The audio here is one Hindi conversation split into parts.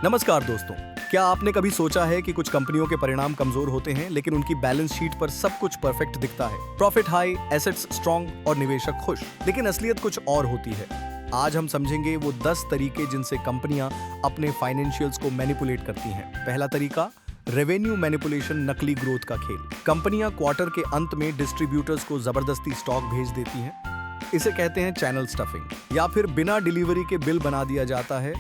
नमस्कार दोस्तों, क्या आपने कभी सोचा है कि कुछ कंपनियों के परिणाम कमजोर होते हैं लेकिन उनकी बैलेंस शीट पर सब कुछ परफेक्ट दिखता है, प्रॉफिट हाई, एसेट्स स्ट्रॉन्ग और निवेशक खुश, लेकिन असलियत कुछ और होती है। आज हम समझेंगे वो 10 तरीके जिनसे कंपनियां अपने फाइनेंशियल्स को मैनिपुलेट करती हैं। पहला तरीका, रेवेन्यू मैनिपुलेशन, नकली ग्रोथ का खेल। कंपनियां क्वार्टर के अंत में डिस्ट्रीब्यूटर्स को जबरदस्ती स्टॉक भेज देती हैं। इसे कहते हैं चैनल स्टफिंग। या फिर बिना डिलीवरी के बिल बना दिया जाता है,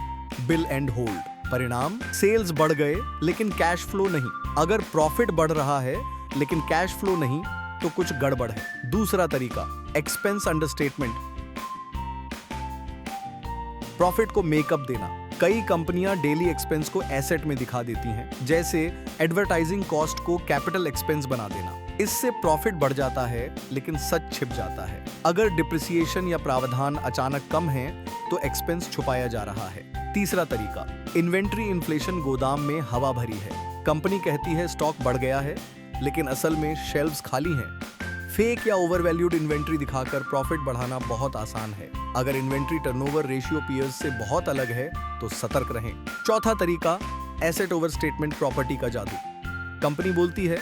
बिल एंड होल्ड। परिणाम, सेल्स बढ़ गए लेकिन कैश फ्लो नहीं। अगर प्रॉफिट बढ़ रहा है लेकिन कैश फ्लो नहीं तो कुछ गड़बड़ है। दूसरा तरीका, एक्सपेंस अंडरस्टेटमेंट, प्रॉफिट को मेकअप देना। कई कंपनियां डेली एक्सपेंस को एसेट में दिखा देती हैं, जैसे एडवर्टाइजिंग कॉस्ट को कैपिटल एक्सपेंस बना देना। इससे प्रॉफिट बढ़ जाता है लेकिन सच छिप जाता है। अगर डिप्रिसिएशन या प्रावधान अचानक कम है तो एक्सपेंस छुपाया जा रहा है। तीसरा तरीका, इन्वेंट्री इन्फ्लेशन, गोदाम में हवा भरी है। कंपनी कहती है स्टॉक बढ़ गया है लेकिन असल में शेल्व्स खाली हैं। फेक या ओवरवैल्यूड इन्वेंट्री दिखाकर प्रॉफिट बढ़ाना बहुत आसान है। अगर इन्वेंट्री टर्नओवर रेशियो पीयर्स से बहुत अलग है तो सतर्क रहें। चौथा तरीका, एसेट ओवरस्टेटमेंट, प्रॉपर्टी का जादू। कंपनी बोलती है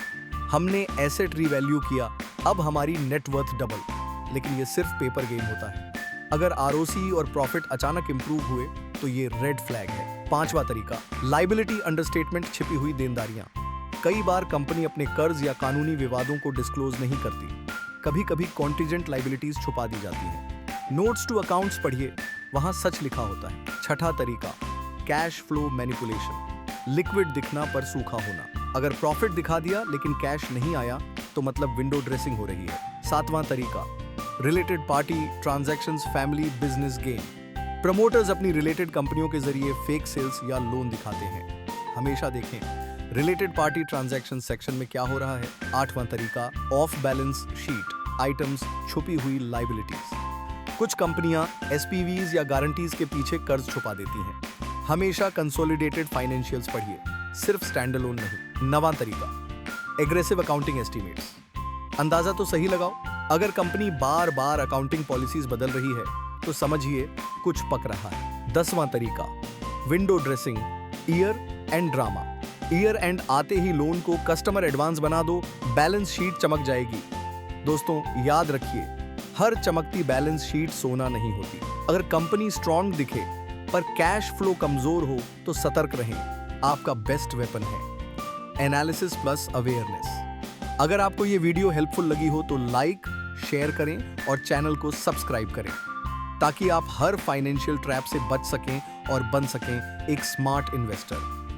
हमने एसेट रीवैल्यू किया, अब हमारी नेटवर्थ डबल, लेकिन ये सिर्फ पेपर गेम होता है। अगर आरओसी और प्रॉफिट अचानक इंप्रूव हुए तो ये रेड फ्लैग है। पांचवा तरीका, लायबिलिटी अंडरस्टेटमेंट, छिपी हुई देनदारियां। कई बार कंपनी अपने कर्ज या कानूनी विवादों को डिस्क्लोज नहीं करती। कभी कभी कॉन्टिजेंट लायबिलिटीज छुपा दी जाती हैं। नोट्स टू अकाउंट्स पढ़िए, वहां सच लिखा होता है। छठा तरीका, कैश फ्लो मैनिपुलेशन, लिक्विड दिखना पर सूखा होना। अगर प्रॉफिट दिखा दिया लेकिन कैश नहीं आया तो मतलब विंडो ड्रेसिंग हो रही है। सातवां तरीका, related party transactions, family business game. Promoters अपनी रिलेटेड कंपनियों के जरिए फेक सेल्स या लोन दिखाते हैं। हमेशा देखें रिलेटेड पार्टी ट्रांजैक्शन सेक्शन में क्या हो रहा है। आठवां तरीका, ऑफ बैलेंस शीट आइटम्स, छुपी हुई लायबिलिटीज। कुछ कंपनियां एसपीवीज या गारंटीज के पीछे कर्ज छुपा देती हैं। हमेशा कंसोलिडेटेड फाइनेंशियल्स पढ़िए, सिर्फ स्टैंडअलोन नहीं। नवां तरीका, एग्रेसिव अकाउंटिंग एस्टिमेट्स। अंदाजा तो सही लगाओ। अगर कंपनी बार बार अकाउंटिंग पॉलिसीज बदल रही है तो समझिए कुछ पक रहा है। 10वां तरीका, window dressing, year and drama. Year and आते ही लोन को कस्टमर एडवांस बना दो, बैलेंस शीट चमक जाएगी। दोस्तों याद रखिए, हर चमकती बैलेंस शीट सोना नहीं होती। अगर कंपनी स्ट्रॉन्ग दिखे पर कैश फ्लो कमजोर हो तो सतर्क रहें, आपका बेस्ट वेपन है एनालिसिस प्लस अवेयरनेस। अगर आपको ये वीडियो हेल्पफुल लगी हो तो लाइक, शेयर करें और चैनल को सब्सक्राइब करें ताकि आप हर फाइनेंशियल ट्रैप से बच सकें और बन सकें एक स्मार्ट इन्वेस्टर।